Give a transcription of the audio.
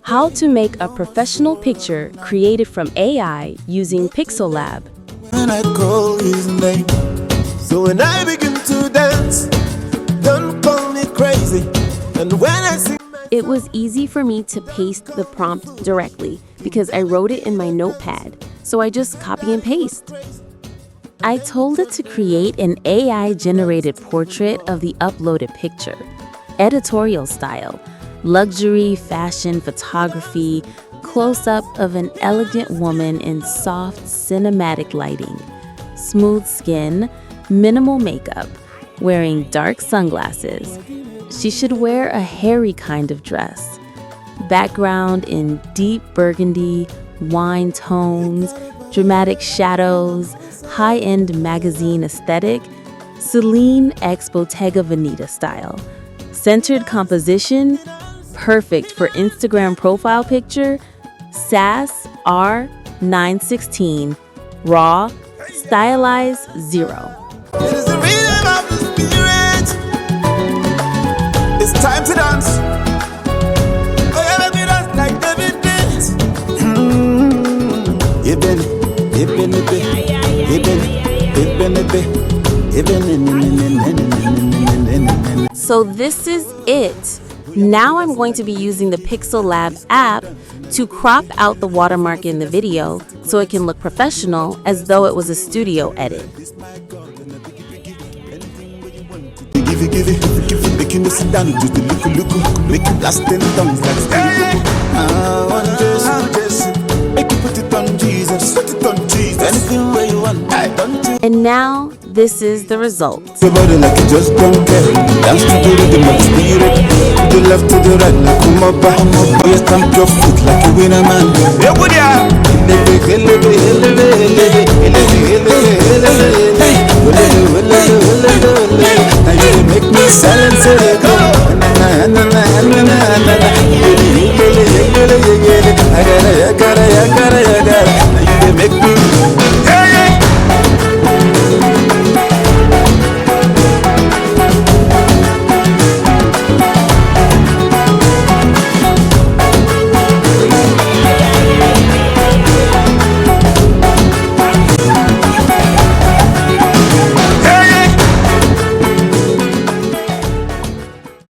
How to make a professional picture created from AI using PIXELLAB. When I call his name, so when I begin to dance, don't call me crazy. And when I sing, It was easy for me to paste the prompt directly because I wrote it in my notepad, so I just copy and paste. I told it to create an AI-generated portrait of the uploaded picture, editorial style, luxury fashion photography, close-up of an elegant woman in soft cinematic lighting, smooth skin, minimal makeup, wearing dark sunglasses. She should wear a hairy kind of dress. Background in deep burgundy, wine tones, dramatic shadows, high-end magazine aesthetic, Celine x Bottega Veneta style. Centered composition, perfect for Instagram profile picture, SAS R916, raw, stylized 0. it is the rhythm of the spirit. It's time to dance. Oh yeah, let me dance like David dance. So this is it. Now I'm going to be using the PIXELLAB app to crop out the watermark in the video so it can look professional as though it was a studio edit. Give it, make you sit down and do the look, make you blast in tongues like I want this, make you put it on Jesus, anything where you want, I don't do. And now this is the result. Your body like you just don't care, dance to the rhythm of the spirit, to the left to the right, like come up, you stamp your foot like you win a man. Yeah, good yeah.